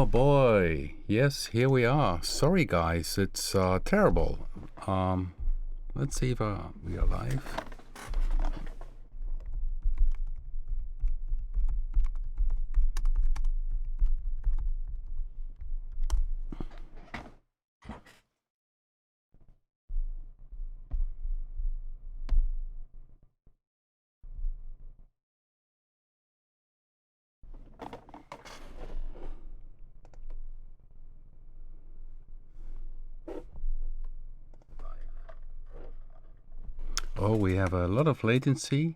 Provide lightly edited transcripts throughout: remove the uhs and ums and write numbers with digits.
boy, yes, here we are. Sorry guys, it's terrible. Let's see if we are live. Oh, we have a lot of latency.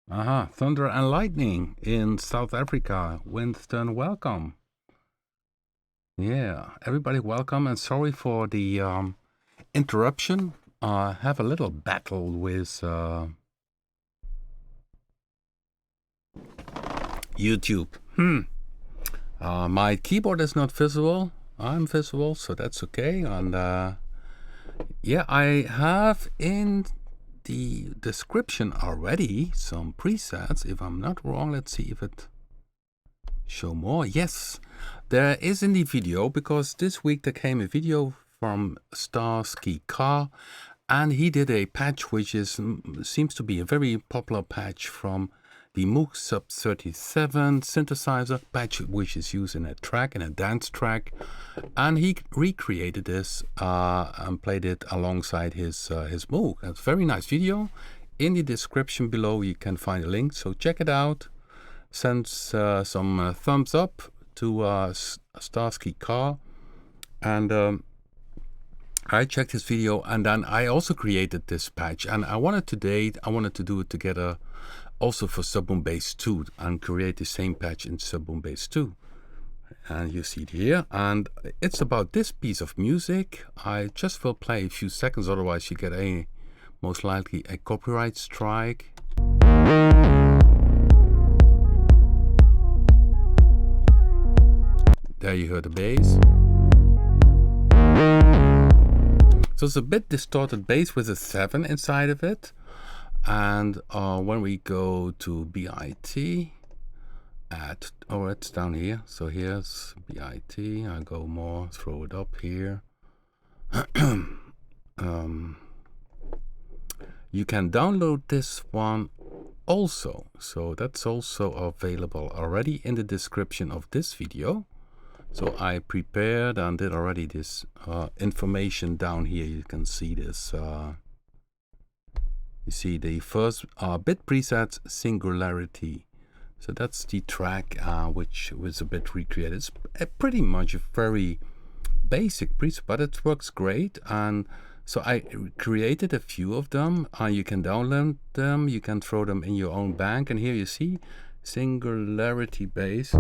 Aha, thunder and lightning in South Africa. Winston, welcome. Yeah, everybody welcome, and sorry for the interruption. I have a little battle with YouTube. My keyboard is not visible. I'm visible, so that's okay. And yeah, I have in the description already some presets. If I'm not wrong, let's see if it show more. Yes, there is in the video, because this week there came a video from Starsky Carr, and he did a patch which seems to be a very popular patch from the Moog Sub 37 synthesizer patch, which is used in a track, in a dance track, and he recreated this and played it alongside his Moog. It's a very nice video. In the description below you can find a link, so check it out. Send some thumbs up to Starsky Carr, and I checked his video, and then I also created this patch, and I wanted to do it together also for SubBoomBass-2 and create the same patch in SubBoomBass-2. And you see it here, and it's about this piece of music. I just will play a few seconds, otherwise you get most likely a copyright strike. There you heard the bass. So it's a bit distorted bass with a 7 inside of it. And when we go to B.I.T, it's down here. So here's B.I.T. I go more, throw it up here. You can download this one also. So that's also available already in the description of this video. So I prepared and did already this information down here. You can see this. You see the first bit presets, Singularity. So that's the track which was a bit recreated. It's pretty much a very basic preset, but it works great. And so I created a few of them. You can download them. You can throw them in your own bank. And here you see Singularity Bass.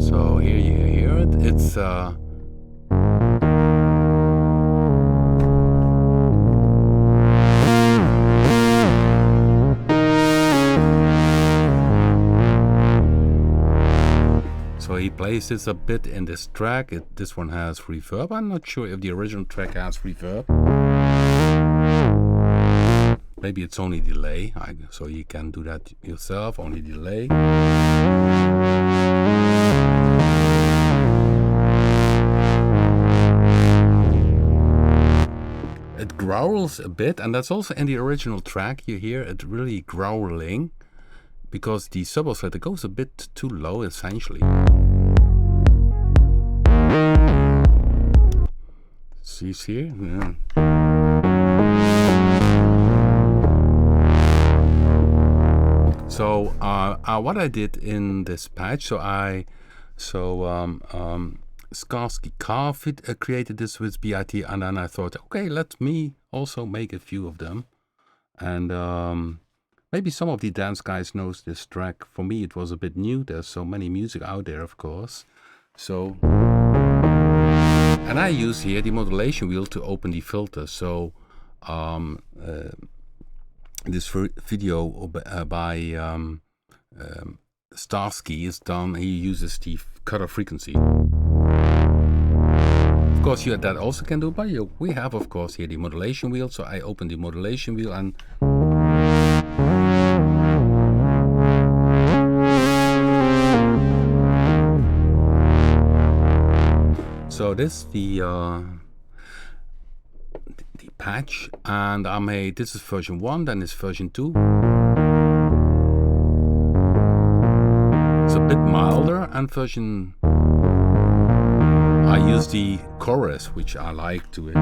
So here you hear it. It's so he plays this a bit in this track. This one has reverb. I'm not sure if the original track has reverb. Maybe it's only delay, so you can do that yourself, only delay. It growls a bit, and that's also in the original track. You hear it really growling, because the sub-oscillator goes a bit too low, essentially. See here? Yeah. So what I did in this patch, Starsky Carr created this with B.I.T, and then I thought, okay, let me also make a few of them. And maybe some of the dance guys knows this track. For me, it was a bit new. There's so many music out there, of course. So, and I use here the modulation wheel to open the filter. So, this video by Starsky is done. He uses the cutoff frequency. course, you that also can do, but we have, of course, here the modulation wheel. So I open the modulation wheel and so this is the patch, and I made, this is version 1, then it's version 2. It's a bit milder, and version, I use the chorus, which I like to it.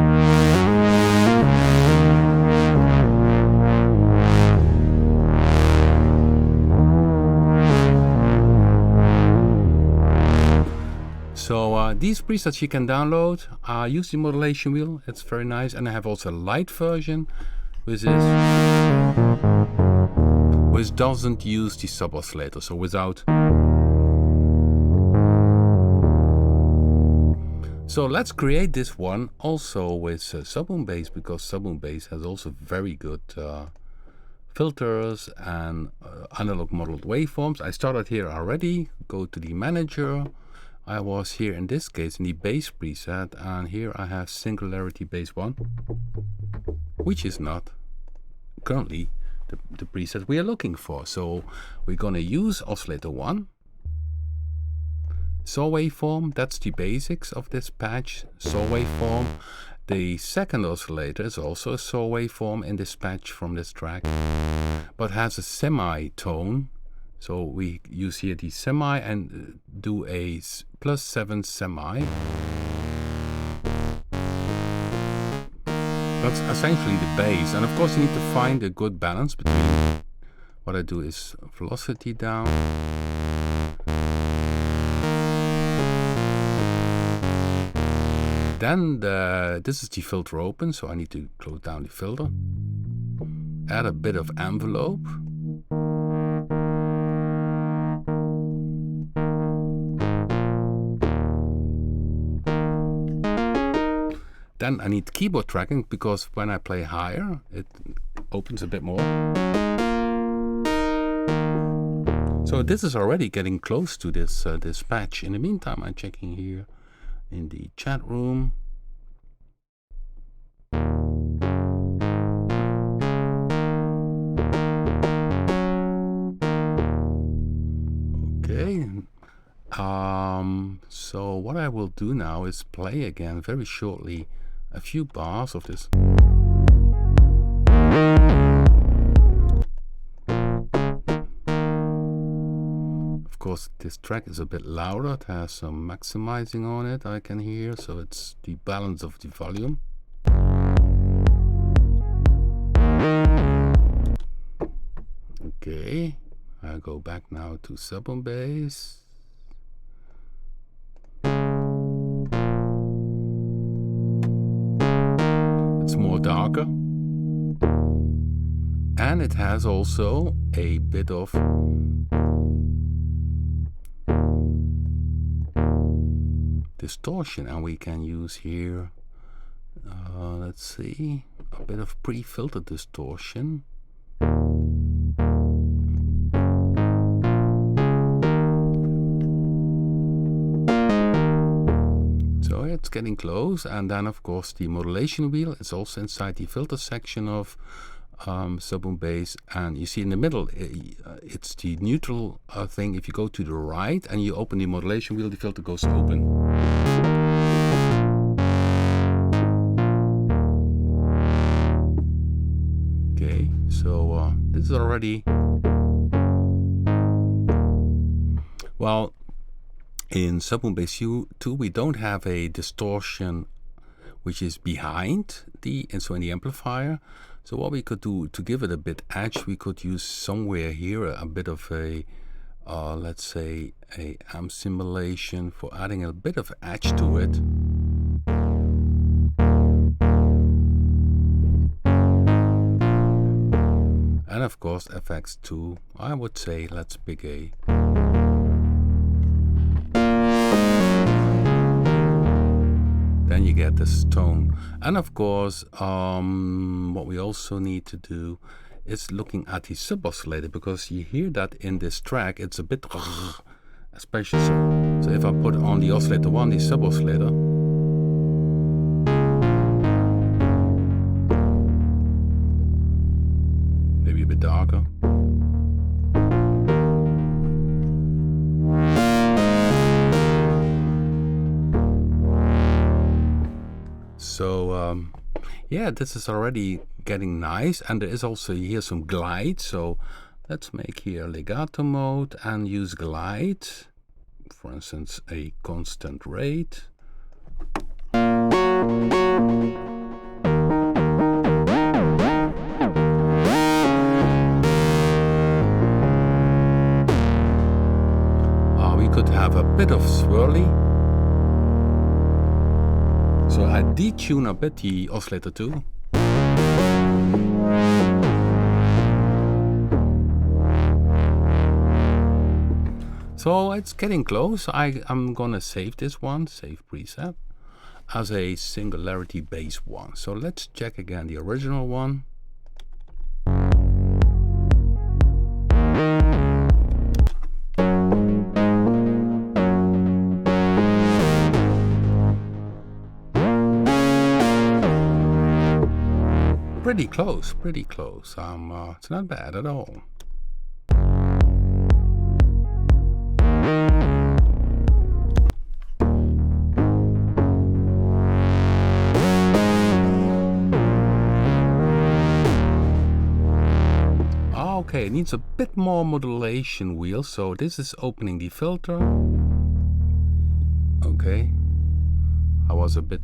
So these presets you can download. Use the modulation wheel, it's very nice. And I have also a light version, which doesn't use the sub oscillator, so without. So let's create this one also with SubBoomBass, because SubBoomBass has also very good filters and analog modeled waveforms. I started here already. Go to the manager. I was here in this case in the bass preset, and here I have Singularity Bass 1, which is not currently the preset we are looking for. So we're gonna use oscillator 1, saw waveform, that's the basics of this patch, saw waveform. The second oscillator is also a saw waveform in this patch from this track, but has a semitone. So we use here the semi and do a +7 semi. That's essentially the bass, and of course you need to find a good balance between. What I do is velocity down. Then this is the filter open, so I need to close down the filter. Add a bit of envelope. Then I need keyboard tracking, because when I play higher, it opens a bit more. So this is already getting close to this this patch. In the meantime, I'm checking here in the chat room. Okay. So what I will do now is play again very shortly a few bars of this. Of course, this track is a bit louder. It has some maximizing on it, I can hear, so it's the balance of the volume. Okay, I go back now to SubBoomBass. It's more darker, and it has also a bit of distortion, and we can use here, let's see, a bit of pre-filtered distortion. So it's getting close, and then of course the modulation wheel is also inside the filter section of SubBoomBass, and you see in the middle it's the neutral thing. If you go to the right and you open the modulation wheel, the filter goes open. Okay, so this is already, well, in SubBoomBass-2 we don't have a distortion which is behind the amplifier. So what we could do to give it a bit edge, we could use somewhere here a bit of a, let's say, a amp simulation for adding a bit of edge to it. And of course FX 2, I would say let's pick a. Then you get this tone. And of course, what we also need to do is looking at the sub oscillator, because you hear that in this track it's a bit especially so if I put on the oscillator 1, the sub oscillator, yeah, this is already getting nice, and there is also here some glide. So let's make here legato mode and use glide, for instance, a constant rate. We could have a bit of swirly. So I detune a bit the oscillator too. So it's getting close. I'm gonna save this one, save preset, as a Singularity Bass 1. So let's check again the original one. Pretty close, pretty close. It's not bad at all. Okay, it needs a bit more modulation wheel, so this is opening the filter. Okay, I was a bit...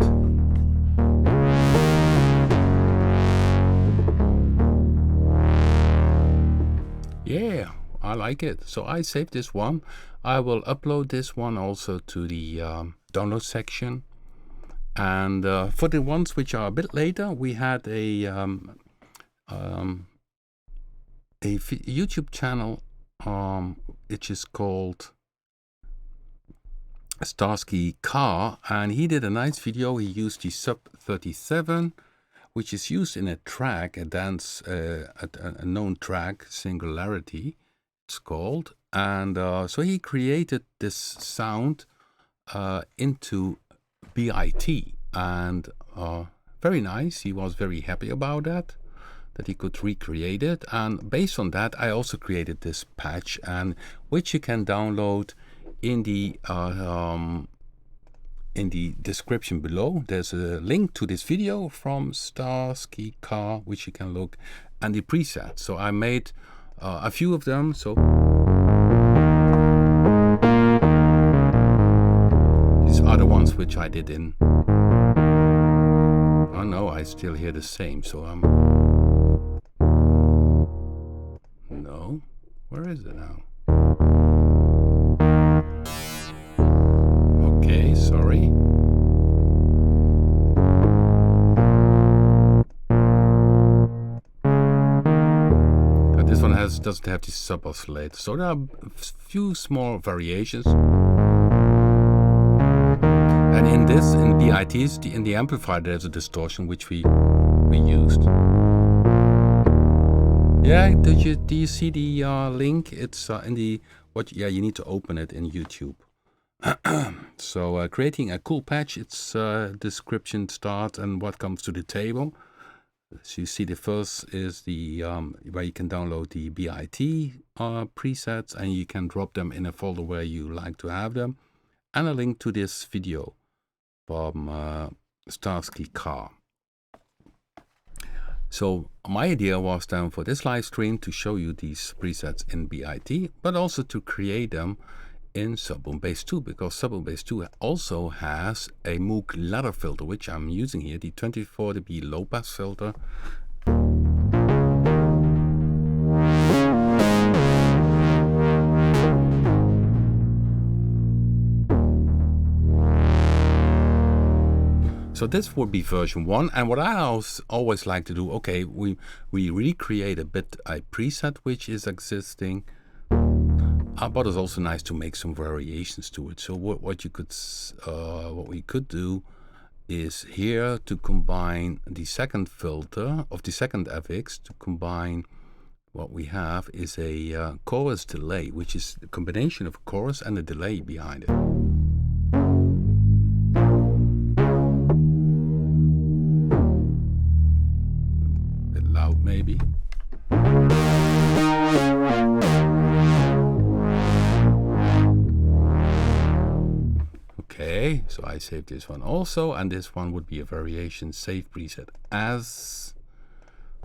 Yeah, I like it. So I saved this one. I will upload this one also to the download section. And for the ones which are a bit later, we had a YouTube channel which is called Starsky Carr, and he did a nice video. He used the Sub 37, which is used in a track, a dance, a known track, Singularity, it's called. And so he created this sound into B.I.T, and very nice. He was very happy about that he could recreate it. And based on that, I also created this patch, and which you can download in the description below. There's a link to this video from Starsky Carr, which you can look, and the presets. So I made a few of them. So these are the ones which I did in... Oh no, I still hear the same. So no, where is it now? Okay, sorry. But this one doesn't have the sub oscillator, so there are a few small variations. And in B.I.T's, in the amplifier, there's a distortion which we used. Yeah, do you see the link? It's in the yeah, you need to open it in YouTube. So creating a cool patch, its description start and what comes to the table. So you see the first is the where you can download the B.I.T presets, and you can drop them in a folder where you like to have them, and a link to this video from Starsky Carr. So my idea was then for this live stream to show you these presets in B.I.T, but also to create them in SubBoomBass-2, because SubBoomBass-2 also has a Moog ladder filter, which I'm using here, the 24 dB low pass filter. So this would be version 1, and what I always like to do, okay, we recreate a preset which is existing, but it's also nice to make some variations to it. So what we could do is here to combine the second filter of the second FX. To combine what we have is a chorus delay, which is the combination of a chorus and a delay behind it. A bit loud maybe. Okay. Okay, so I save this one also, and this one would be a variation save preset as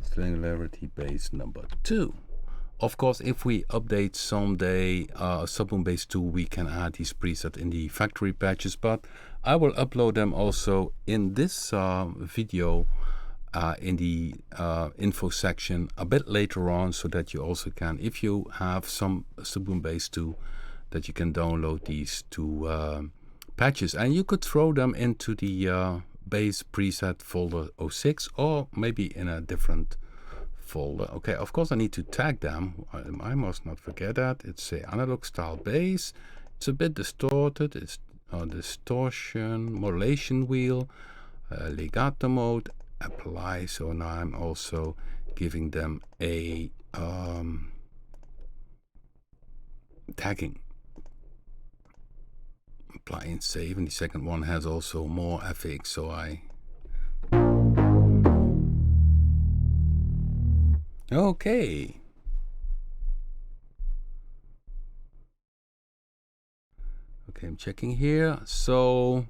Singularity Bass number 2. Of course, if we update someday SubBoomBass-2, we can add these presets in the factory patches, but I will upload them also in this video in the info section a bit later on, so that you also can, if you have some SubBoomBass-2, that you can download these two patches, and you could throw them into the bass preset folder 06, or maybe in a different folder. Okay, of course I need to tag them. I must not forget that. It's a analog style bass. It's a bit distorted. It's distortion, modulation wheel, legato mode, apply. So now I'm also giving them a tagging. Apply and save, and the second one has also more FX, so okay. Okay, I'm checking here. So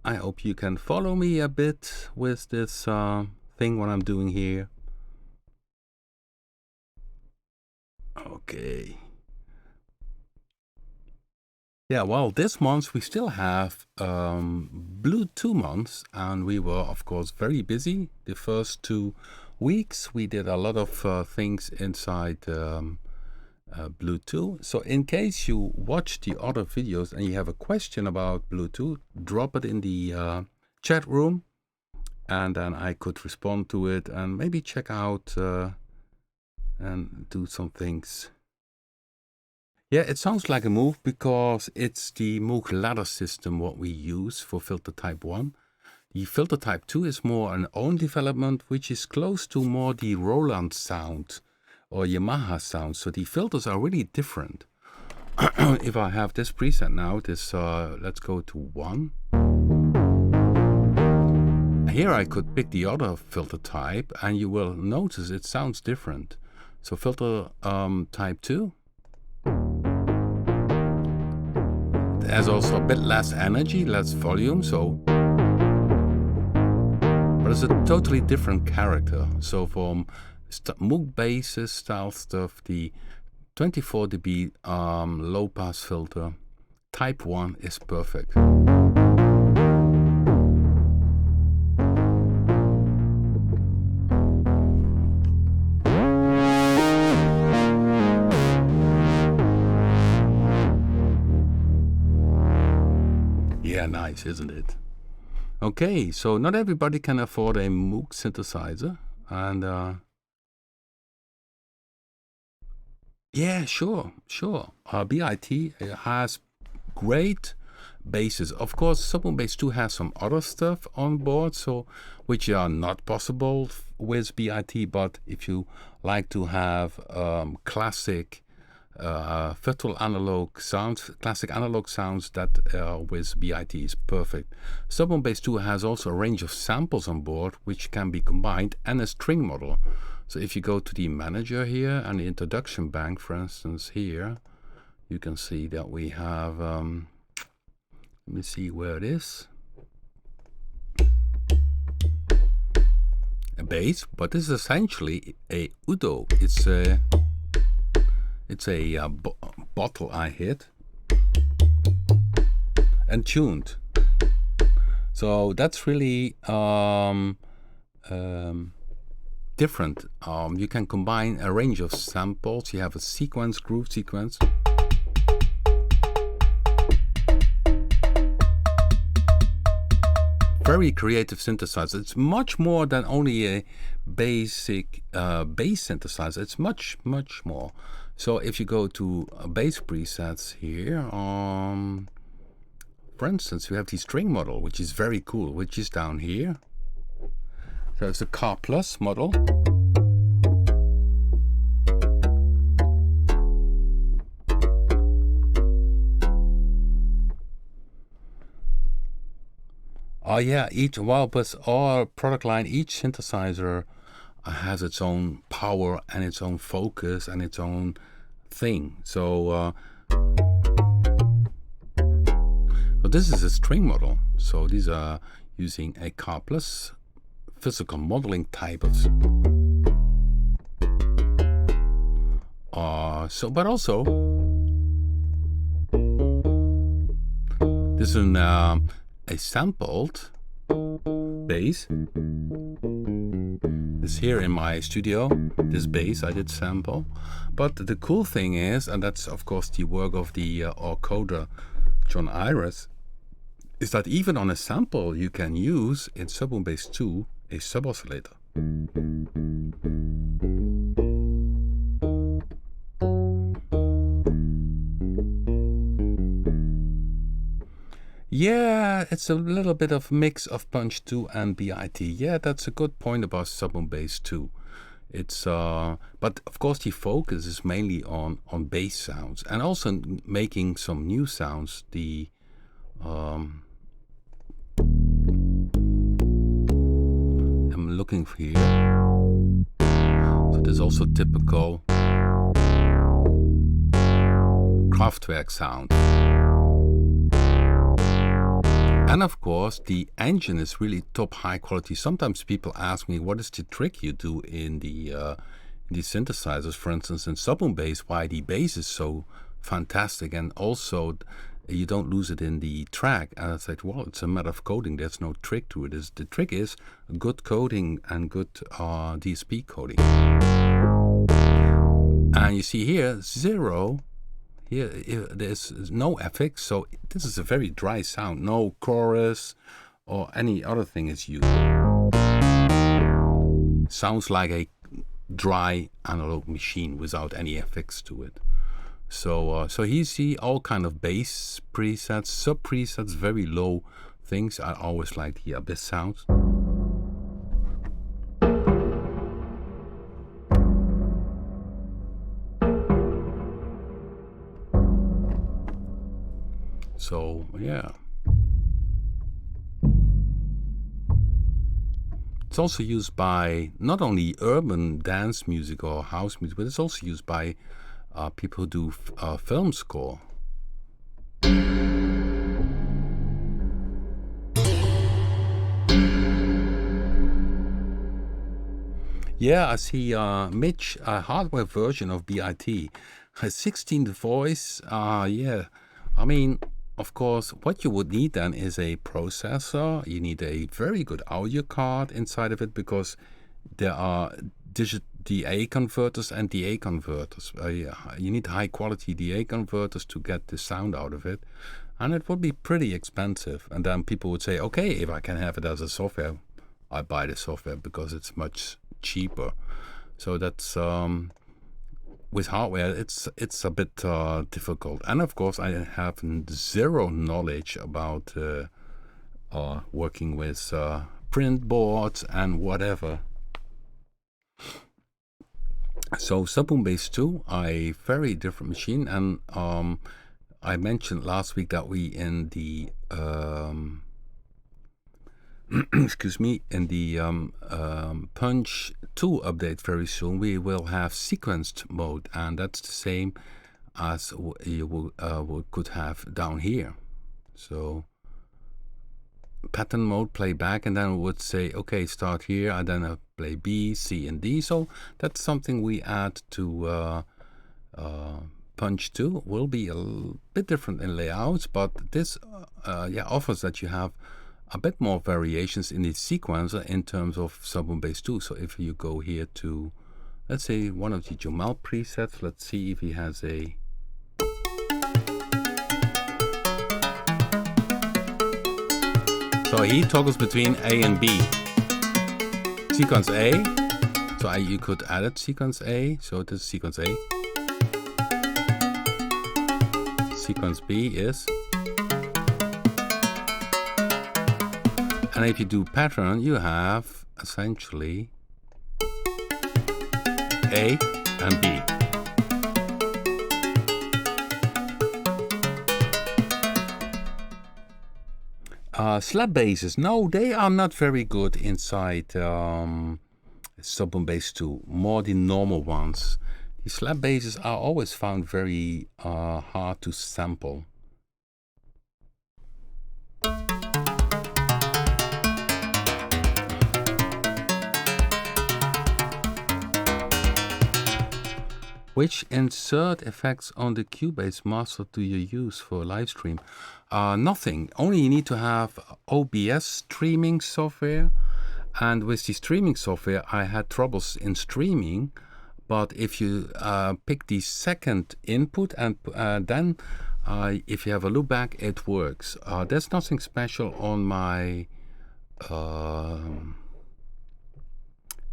I hope you can follow me a bit with this thing, what I'm doing here. Okay. Yeah, well, this month we still have Blue 2 months, and we were, of course, very busy. The first 2 weeks we did a lot of things inside Blue 2. So in case you watch the other videos and you have a question about Blue 2, drop it in the chat room, and then I could respond to it and maybe check out and do some things. Yeah, it sounds like a Moog because it's the Moog ladder system what we use for filter type 1. The filter type 2 is more an own development, which is close to more the Roland sound or Yamaha sound. So the filters are really different. If I have this preset now, this let's go to 1. Here I could pick the other filter type, and you will notice it sounds different. So filter type 2. It has also a bit less energy, less volume, so, but it's a totally different character. So from Moog basses style stuff, the 24 dB low pass filter type 1 is perfect. Yeah, nice, isn't it? Okay, so not everybody can afford a Moog synthesizer, and yeah, sure. B.I.T has great basses. Of course, SubBoomBass-2 has some other stuff on board, so which are not possible with B.I.T. But if you like to have classic virtual analog sounds, classic analog sounds, that with B.I.T is perfect. SubBoomBass-2 has also a range of samples on board which can be combined, and a string model. So if you go to the manager here and the introduction bank, for instance, here you can see that we have let me see where it is, a bass, but this is essentially a Udo. It's a bottle I hit and tuned. So that's really different. You can combine a range of samples. You have a sequence, groove sequence. Very creative synthesizer. It's much more than only a basic bass synthesizer. It's much more. So if you go to bass presets here, for instance, we have the string model, which is very cool, which is down here. So it's a Carr Plus model. Oh yeah, with our product line, each synthesizer has its own power and its own focus and its own thing. So this is a string model. So these are using a Carr plus physical modeling type of. But also this is a sampled bass. This here in my studio, this bass I did sample. But the cool thing is, and that's of course the work of the coder John Iris, is that even on a sample you can use in SubBoomBass-2 a sub-oscillator. Yeah, it's a little bit of mix of Punch 2 and B.I.T. Yeah, that's a good point about SubBoomBass-2. It's but of course the focus is mainly on bass sounds and also making some new sounds. The I'm looking for here. So there's also typical Kraftwerk sound. And of course, the engine is really top high quality. Sometimes people ask me, what is the trick you do in the synthesizers, for instance, in SubBoomBass, why the bass is so fantastic and also you don't lose it in the track. And I said, well, it's a matter of coding. There's no trick to it. The trick is good coding and good DSP coding. And you see here, 0. Here, there's no FX, so this is a very dry sound. No chorus or any other thing is used. Sounds like a dry analog machine without any FX to it. So you see all kind of bass presets, sub presets, very low things. I always like the abyss sounds. So yeah, it's also used by not only urban dance music or house music, but it's also used by people who do film score. Yeah, I see Mitch, a hardware version of B.I.T. has 16th voice. Yeah, I mean, of course, what you would need then is a processor. You need a very good audio card inside of it because there are DA converters and DA converters. You need high quality DA converters to get the sound out of it. And it would be pretty expensive. And then people would say, okay, if I can have it as a software, I buy the software because it's much cheaper. So that's with hardware, it's a bit difficult. And of course, I have zero knowledge about working with print boards and whatever. So SubBoomBass-2, a very different machine, and I mentioned last week that we in the excuse me, in the Punch 2 update very soon, we will have sequenced mode, and that's the same as you could have down here. So pattern mode, play back, and then we would say, okay, start here, and then play B, C, and D. So that's something we add to Punch 2. Will be a bit different in layouts, but this offers that you have a bit more variations in the sequencer in terms of SubBoomBass-2. So if you go here to, let's say, one of the Jamal presets, let's see if he has a. So he toggles between A and B. Sequence A. So you could add it sequence A. So this is sequence A. Sequence B is. And if you do pattern, you have essentially A and B. Slap basses, no, they are not very good inside SubBoomBass-2, more the normal ones. The slap basses are always found very hard to sample. Which insert effects on the Cubase master do you use for live stream? Nothing. Only you need to have OBS streaming software. And with the streaming software, I had troubles in streaming. But if you pick the second input and then if you have a loopback, it works. There's nothing special on my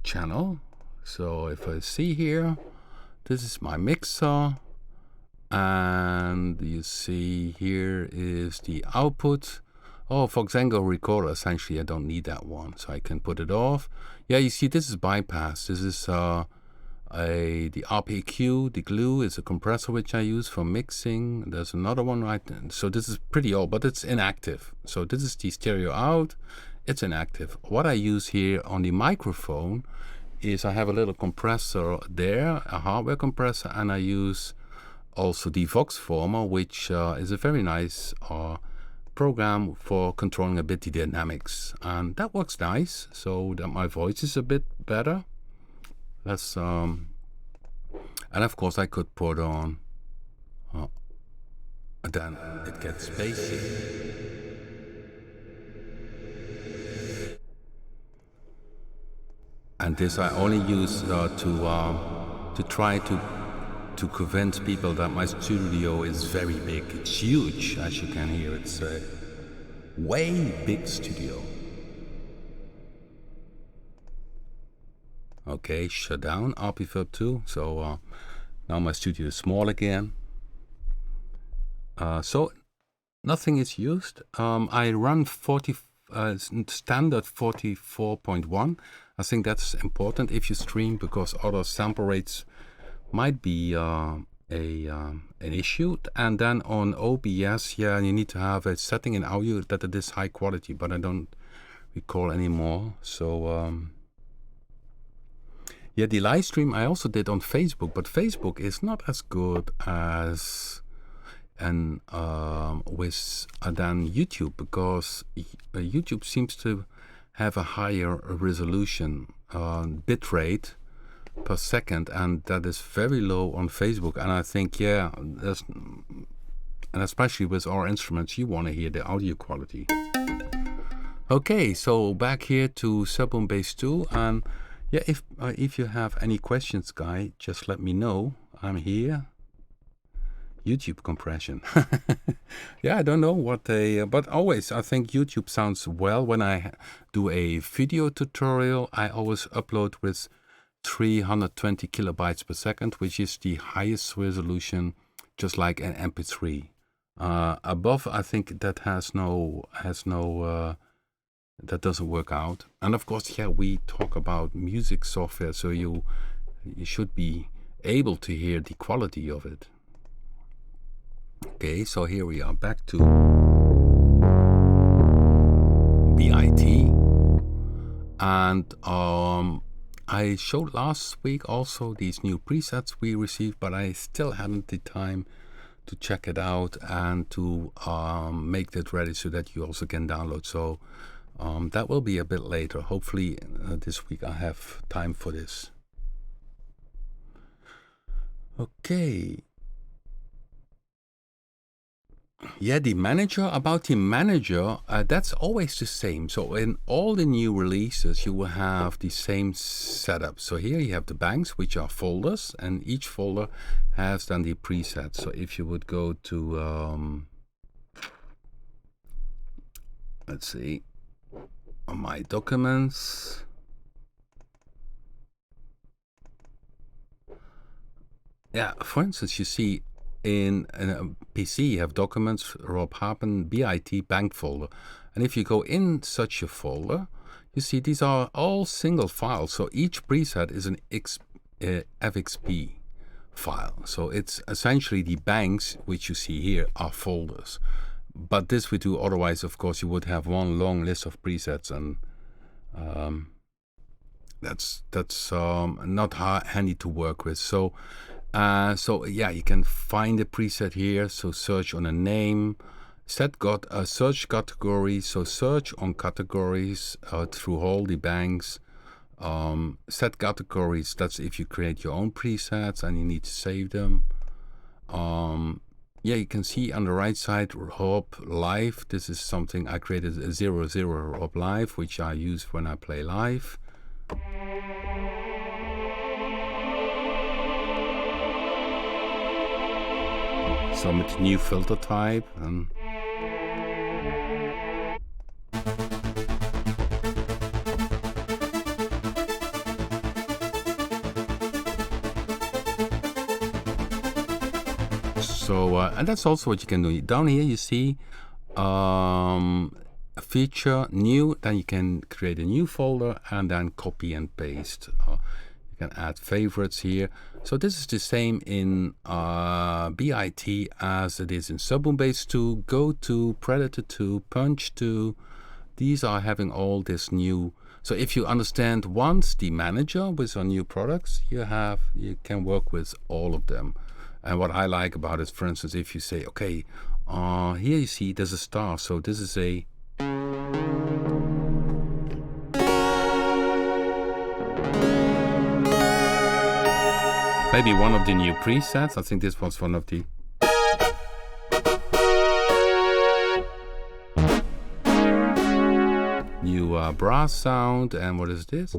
channel. So if I see here, this is my mixer, and you see here is the output. Oh, for Xango recorder, essentially I don't need that one, so I can put it off. Yeah, you see this is bypass. This is the RPQ, the glue is a compressor which I use for mixing. There's another one right there. So this is pretty old, but it's inactive. So this is the stereo out, it's inactive. What I use here on the microphone is I have a little compressor there, a hardware compressor, and I use also the Vox Former, which is a very nice program for controlling a bit the dynamics, and that works nice, so that my voice is a bit better. That's and of course I could put on then it gets spacey. And this I only use to try to convince people that my studio is very big. It's huge, as you can hear. It's a way big studio. Okay, shut down RP 2. So now my studio is small again. So nothing is used. I run standard 44.1. I think that's important if you stream, because other sample rates might be an issue. And then on OBS, yeah, you need to have a setting in audio that it is high quality, but I don't recall anymore. So yeah, the live stream I also did on Facebook, but Facebook is not as good as than YouTube, because YouTube seems to have a higher resolution bit rate per second, and that is very low on Facebook. And I think, yeah, and especially with our instruments, you want to hear the audio quality. Okay, so back here to SubBoomBass-2, and yeah, if you have any questions, guy, just let me know. I'm here. YouTube compression. Yeah, I don't know what they, but always I think YouTube sounds well. When I do a video tutorial, I always upload with 320 kilobytes per second, which is the highest resolution, just like an MP3. Above, I think that that doesn't work out. And of course, yeah, we talk about music software, so you should be able to hear the quality of it. Okay, so here we are back to B.I.T. And I showed last week also these new presets we received, but I still hadn't the time to check it out and to make that ready so that you also can download. So that will be a bit later. Hopefully this week I have time for this. Okay. Yeah, the manager, about the manager, that's always the same. So in all the new releases, you will have the same setup. So here you have the banks, which are folders, and each folder has then the presets. So if you would go to, let's see, on my documents. Yeah, for instance, you see in a PC, you have documents, raw Papen, B.I.T, bank folder. And if you go in such a folder, you see these are all single files. So each preset is an FXP file. So it's essentially the banks, which you see here, are folders. But this we do, otherwise, of course, you would have one long list of presets, and that's not handy to work with. So yeah, you can find a preset here. So search on a name, search categories, so search on categories through all the banks. Set categories, that's if you create your own presets and you need to save them. Yeah, you can see on the right side, hop live. This is something I created, a 00 hop live, which I use when I play live. So with the new filter type. And that's also what you can do. Down here you see a feature new, then you can create a new folder and then copy and paste. You can add favorites here. So this is the same in B.I.T as it is in SubBoomBass-2, Go2, Predator 2, Punch 2. These are having all this new. So if you understand once the manager with our new products, you can work with all of them. And what I like about it, for instance, if you say, okay, here you see there's a star. So this is a maybe one of the new presets. I think this was one of the new brass sound. And what is this?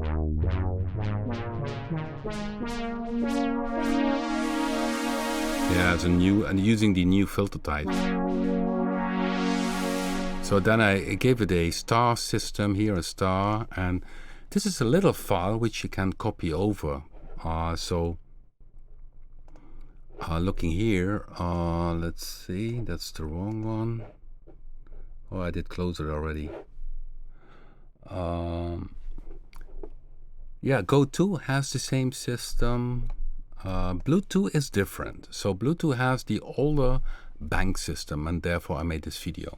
Yeah, it's a new, and using the new filter type. So then I gave it a star system, here a star, and this is a little file which you can copy over. Looking here, let's see, that's the wrong one. Oh, I did close it already. Yeah, Go2 has the same system. Bluetooth is different. So Bluetooth has the older bank system, and therefore I made this video.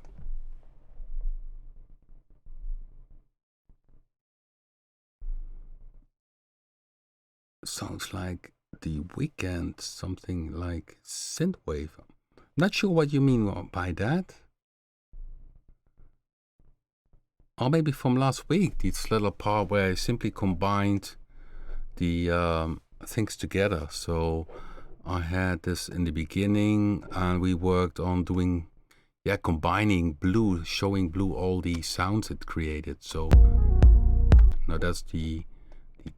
Sounds like the Weekend, something like synthwave. Not sure what you mean by that. Or maybe from last week, this little part where I simply combined the things together. So I had this in the beginning, and we worked on doing, combining Blue, showing Blue all the sounds it created. So now that's the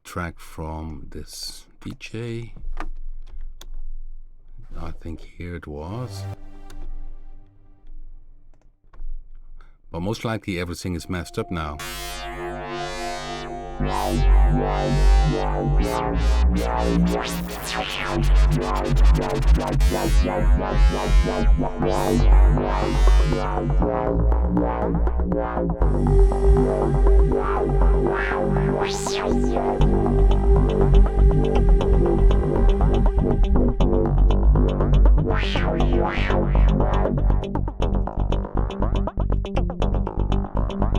track from this DJ. I think here it was. But most likely everything is messed up now.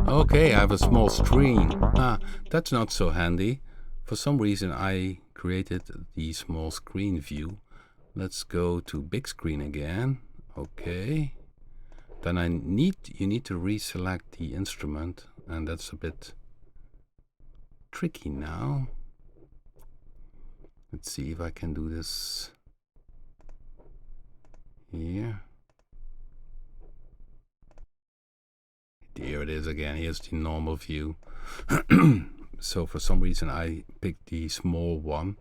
Okay, I have a small screen. That's not so handy. For some reason I created the small screen view. Let's go to big screen again. Okay. Then you need to reselect the instrument, and that's a bit tricky now. Let's see if I can do this here. Here it is again. Here's the normal view. So for some reason I picked the small one.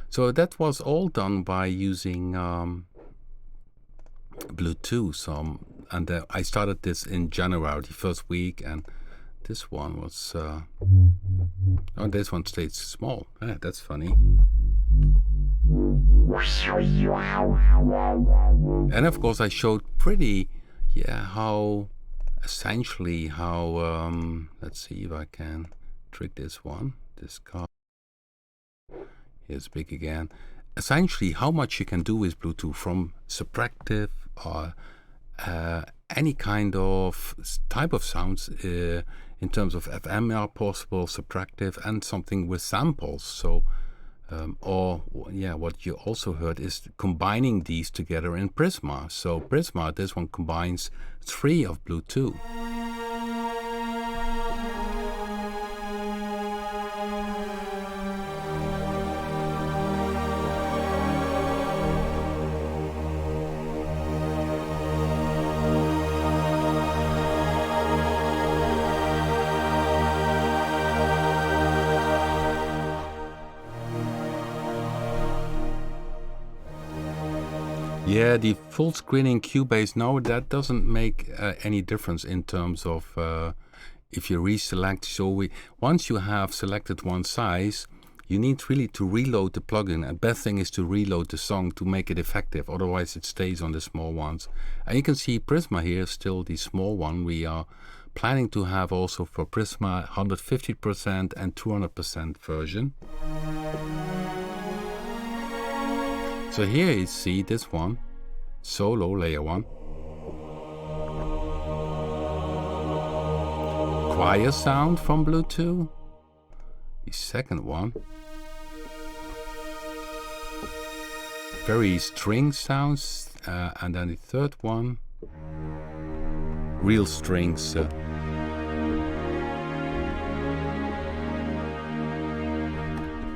So that was all done by using Bluetooth. And I started this in January, the first week, and this one was this one stayed small. That's funny. And of course I showed pretty how essentially how let's see if I can trick this one, this Carr. Here's big again. Essentially how much you can do with Bluetooth, from subtractive or any kind of type of sounds in terms of FM are possible, subtractive, and something with samples. So Or yeah, what you also heard is combining these together in Prisma. So Prisma, this one combines 3 of Blue 2. Yeah, the full screening Cubase, no, that doesn't make any difference in terms of if you reselect. So once you have selected one size, you need really to reload the plugin. The best thing is to reload the song to make it effective, otherwise it stays on the small ones. And you can see Prisma here, still the small one. We are planning to have also for Prisma 150% and 200% version. So here you see this one, solo layer 1. Choir sound from Blue 2. The second one. Very string sounds. And then the third one. Real strings.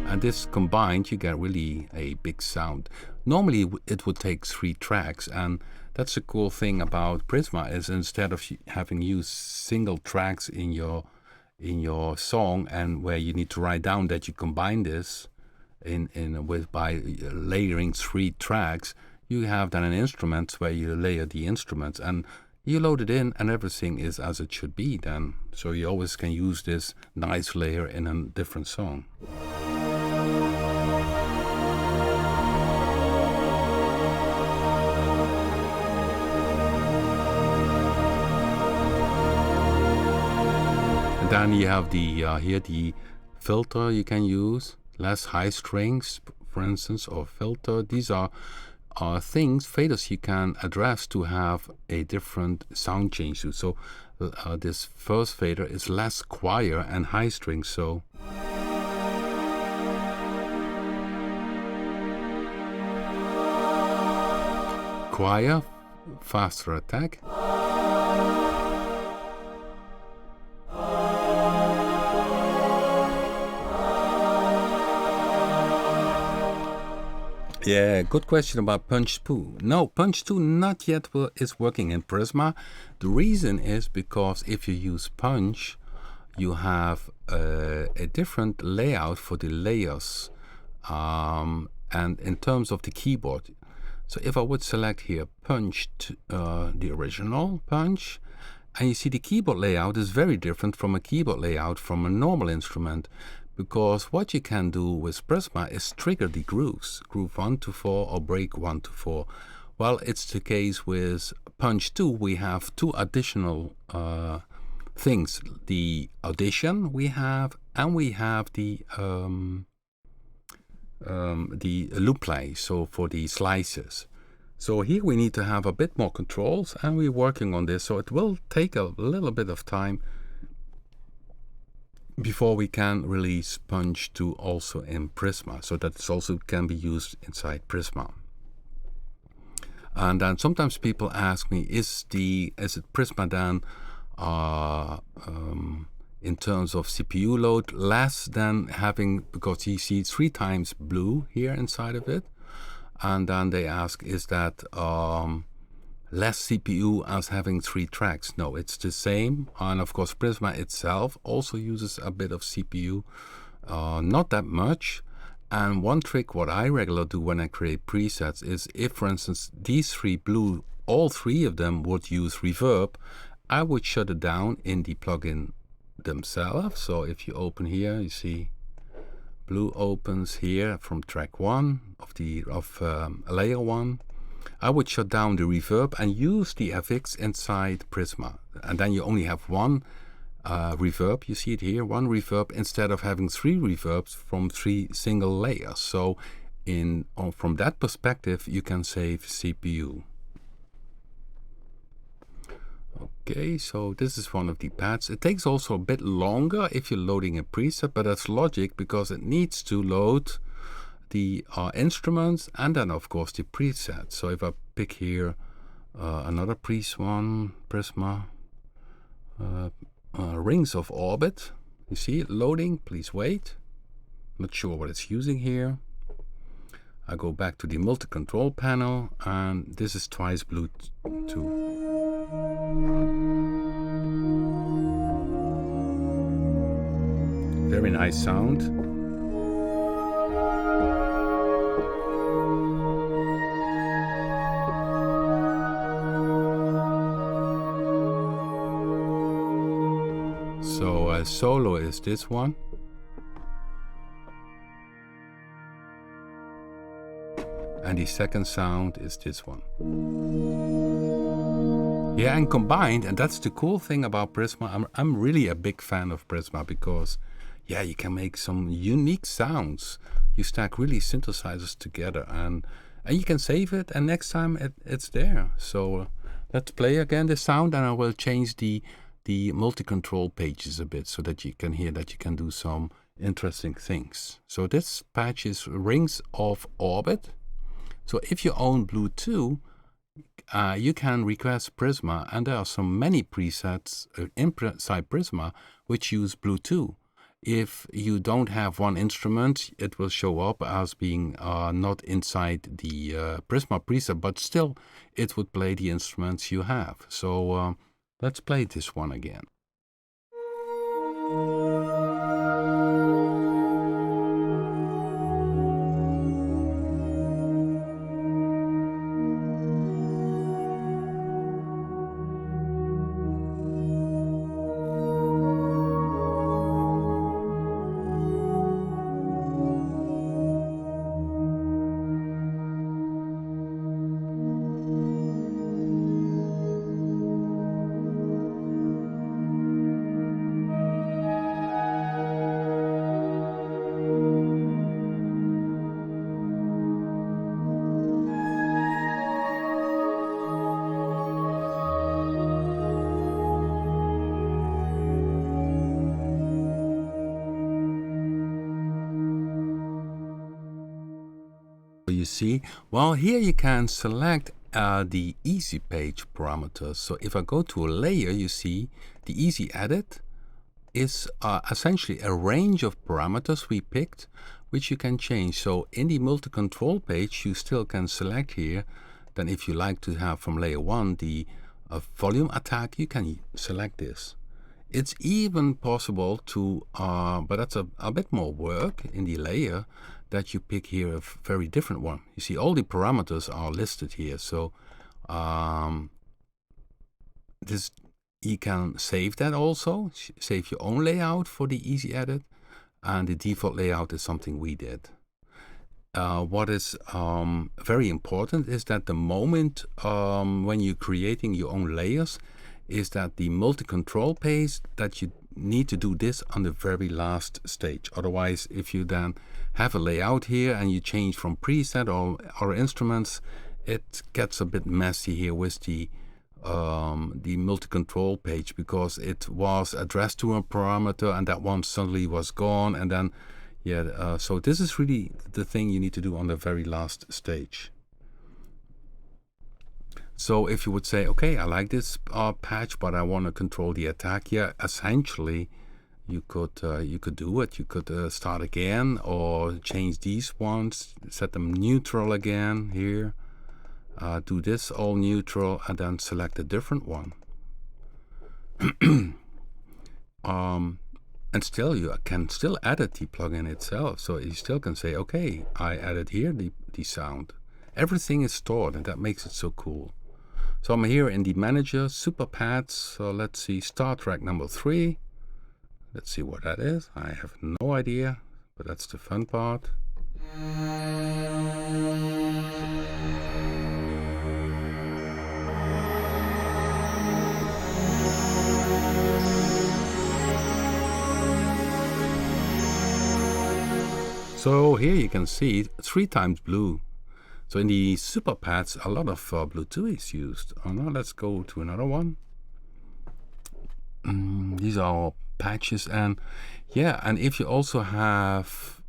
And this combined, you get really a big sound. Normally it would take 3 tracks, and that's the cool thing about Prisma is instead of having used single tracks in your song, and where you need to write down that you combine this by layering 3 tracks, you have then an instrument where you layer the instruments and you load it in, and everything is as it should be then. So you always can use this nice layer in a different song. And then you have here the filter you can use, less high strings, for instance, or filter. These are faders you can address to have a different sound change to. So this first fader is less choir and high strings. So choir, faster attack. Yeah, good question about Punch 2. No, Punch 2 not yet is working in Prisma. The reason is because if you use Punch, you have a different layout for the layers and in terms of the keyboard. So if I would select here Punch, the original Punch, and you see the keyboard layout is very different from a keyboard layout from a normal instrument. Because what you can do with Prisma is trigger the grooves, groove 1 to 4 or break 1 to 4. Well, it's the case with Punch 2. We have 2 additional things: the audition we have, and we have the loop play. So for the slices. So here we need to have a bit more controls, and we're working on this. So it will take a little bit of time before we can release Punch 2 also in Prisma, so that it also can be used inside Prisma. And then sometimes people ask me, is it Prisma then in terms of CPU load less than having, because you see 3 times blue here inside of it, and then they ask, is that less CPU as having 3 tracks? No, it's the same. And of course Prisma itself also uses a bit of CPU, not that much. And one trick what I regularly do when I create presets is, if for instance these 3 blue, all 3 of them would use reverb, I would shut it down in the plugin themselves. So if you open here, you see blue opens here from track 1 of layer 1. I would shut down the reverb and use the FX inside Prisma. And then you only have 1 reverb. You see it here, 1 reverb, instead of having 3 reverbs from 3 single layers. So from that perspective, you can save CPU. Okay, so this is one of the pads. It takes also a bit longer if you're loading a preset, but that's logic because it needs to load the instruments, and then of course the presets. So if I pick here another Prisma, rings of orbit, you see it loading, please wait. Not sure what it's using here. I go back to the multi-control panel, and this is twice Bluetooth. Very nice sound. So solo is this one. And the second sound is this one. Yeah, and combined, and that's the cool thing about Prisma. I'm really a big fan of Prisma because, yeah, you can make some unique sounds. You stack really synthesizers together, and you can save it, and next time it's there. So let's play again the sound, and I will change the multi-control pages a bit so that you can hear that you can do some interesting things. So this patch is Rings of Orbit. So if you own Bluetooth, you can request Prisma, and there are so many presets inside Prisma which use Bluetooth. If you don't have one instrument, it will show up as being not inside the Prisma preset, but still it would play the instruments you have. So let's play this one again. You see, well, here you can select the easy page parameters. So if I go to a layer, you see the easy edit is essentially a range of parameters we picked, which you can change. So in the multi-control page, you still can select here. Then if you like to have from layer 1 the volume attack, you can select this. It's even possible to, but that's a bit more work in the layer, that you pick here a very different one. You see all the parameters are listed here. So this, you can save that also, save your own layout for the easy edit, and the default layout is something we did. What is very important is that the moment when you're creating your own layers is that the multi-control page, that you need to do this on the very last stage. Otherwise, if you then have a layout here and you change from preset or instruments, it gets a bit messy here with the multi-control page, because it was addressed to a parameter and that one suddenly was gone, and then so this is really the thing you need to do on the very last stage. So if you would say, okay, I like this patch, but I want to control the attack, yeah, essentially you could do it. You could start again or change these ones, set them neutral again here, do this all neutral, and then select a different one. And still you can still edit the plugin itself. So you still can say, okay, I added here the sound. Everything is stored, and that makes it so cool. So I'm here in the manager, super pads. So let's see, start track number 3. Let's see what that is. I have no idea, but that's the fun part. So here you can see 3 times blue. So in the super pads, a lot of Bluetooth is used. Oh, now let's go to another one. These are all patches, and yeah, and if you also have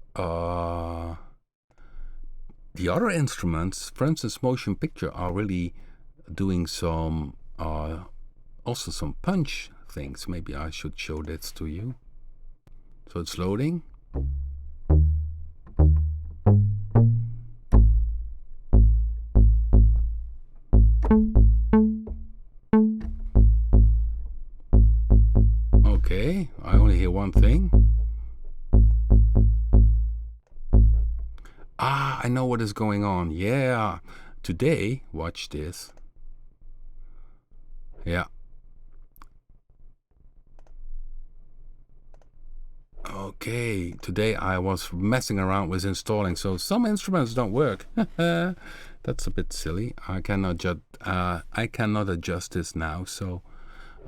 the other instruments, for instance, motion picture, are really doing some also some punch things. Maybe I should show this to you. So it's loading. Okay, I only hear one thing. Ah, I know what is going on. Yeah, today, watch this. Yeah. Okay, today I was messing around with installing, so some instruments don't work. That's a bit silly. I cannot adjust this now, so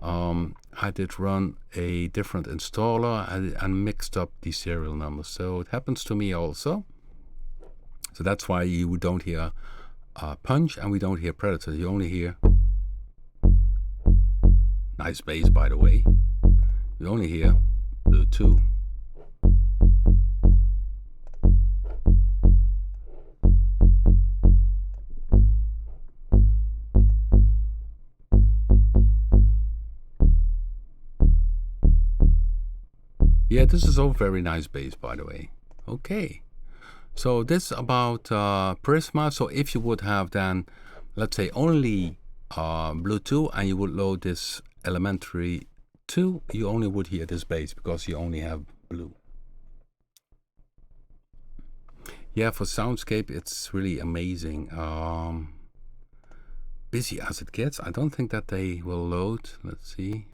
I did run a different installer and mixed up the serial numbers. So it happens to me also. So that's why you don't hear punch and we don't hear predator. You only hear nice bass, by the way. You only hear Bluetooth. Yeah, this is all very nice bass, by the way. Okay. So this about Prisma. So if you would have then, let's say, only Bluetooth and you would load this elementary 2, you only would hear this bass because you only have blue. Yeah, for soundscape, it's really amazing. Busy as it gets. I don't think that they will load. Let's see.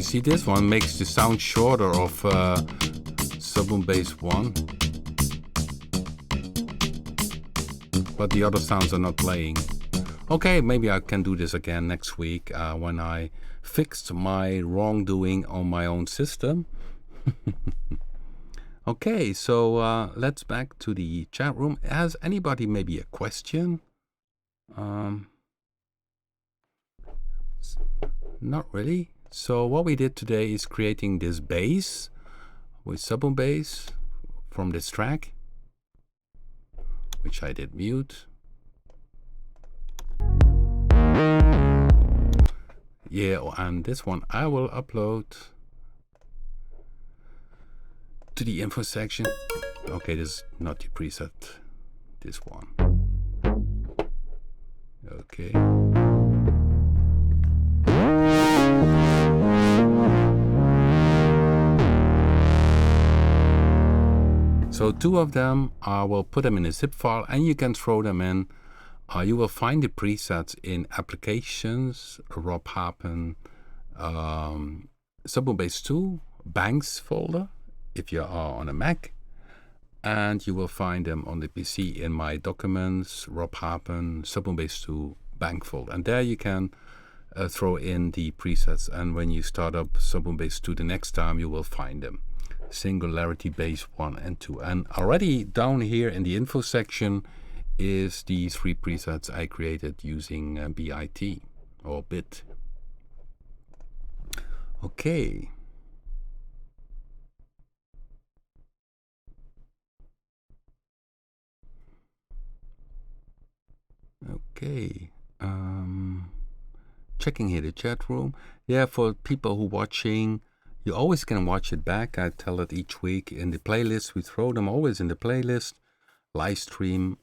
See, this one makes the sound shorter of SubBoomBass-1, but the other sounds are not playing. Okay, maybe I can do this again next week when I fixed my wrongdoing on my own system. Okay, so let's back to the chat room. Has anybody maybe a question? Not really. So what we did today is creating this bass with SubBoomBass from this track, which I did mute. Yeah, and this one I will upload to the info section. Okay, this is not the preset, this one. Okay. So 2 of them, I will put them in a zip file and you can throw them in. You will find the presets in Applications, Raw Papen, SubBoomBass-2, Banks folder, if you are on a Mac. And you will find them on the PC in my Documents, Raw Papen, SubBoomBass-2, Bank folder. And there you can throw in the presets. And when you start up SubBoomBass-2 the next time, you will find them. Singularity Bass 1 and 2. And already down here in the info section is the 3 presets I created using B.I.T or B.I.T. Okay. Okay. Checking here the chat room. Yeah, for people who watching, you always can watch it back. I tell it each week in the playlist. We throw them always in the playlist. Live stream,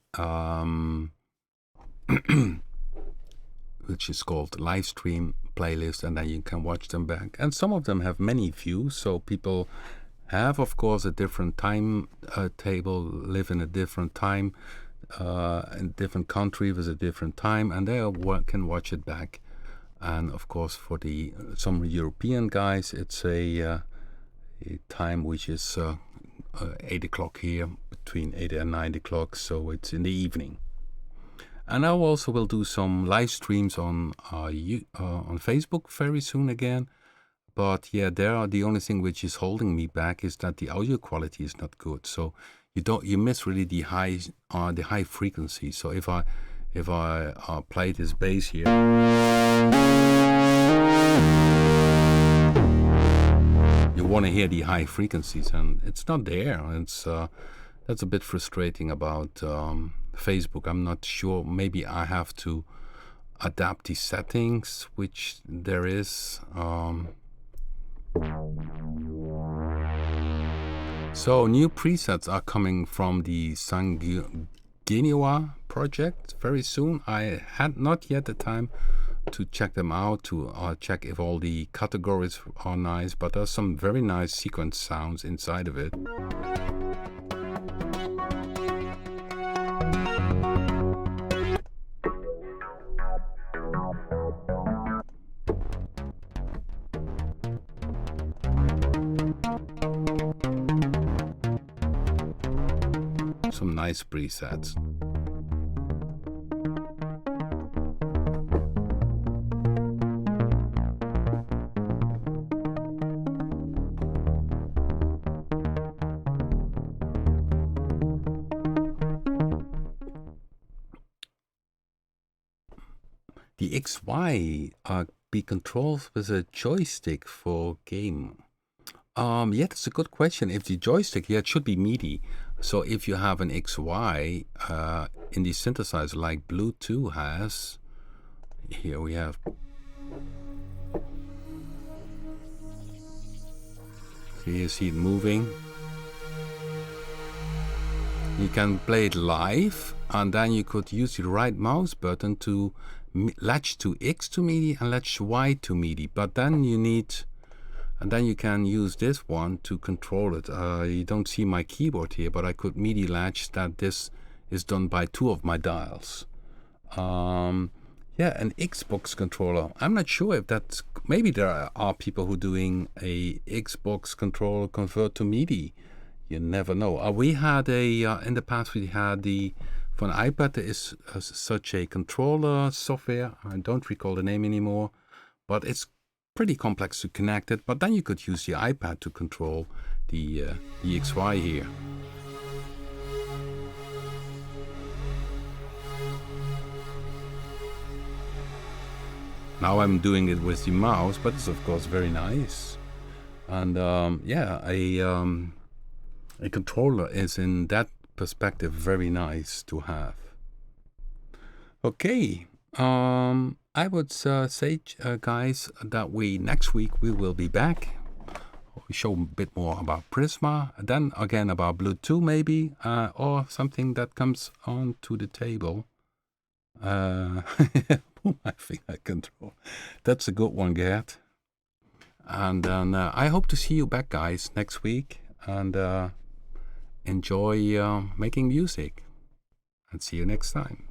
which is called live stream playlist, and then you can watch them back. And some of them have many views, so people have, of course, a different time table, live in a different time, in a different country with a different time, and they can watch it back. And of course, for the some European guys, it's a time which is 8 o'clock here, between 8 and 9 o'clock, so it's in the evening. And I also will do some live streams on Facebook very soon again. But yeah, the only thing which is holding me back is that the audio quality is not good. So you miss really the high frequency. So if I play this bass here, you want to hear the high frequencies, and it's not there. It's that's a bit frustrating about Facebook. I'm not sure. Maybe I have to adapt the settings, which there is. So new presets are coming from the Singularity project very soon. I had not yet the time to check them out, to check if all the categories are nice, but there's some very nice sequence sounds inside of it. Some nice presets. The XY be controlled with a joystick for game. Yeah, that's a good question. If the joystick, yeah, it should be MIDI. So if you have an XY in the synthesizer like Bluetooth has, here we have. So you see it moving. You can play it live, and then you could use the right mouse button to latch to X to MIDI and latch Y to MIDI. But then you need, and then you can use this one to control it. You don't see my keyboard here, but I could MIDI latch that this is done by 2 of my dials. Yeah, an Xbox controller. I'm not sure if that's, maybe there are people who doing a Xbox controller convert to MIDI. You never know. We had in the past we had for an iPad there is such a controller software. I don't recall the name anymore, but it's pretty complex to connect it. But then you could use the iPad to control the XY here. Now I'm doing it with the mouse, but it's of course very nice. And yeah, a controller is in that perspective very nice to have. Okay, I would say, guys, that next week we will be back. We show a bit more about Prisma, then again about Bluetooth maybe, or something that comes onto the table. My finger control. That's a good one, Gert. And then I hope to see you back, guys, next week, and enjoy making music. And see you next time.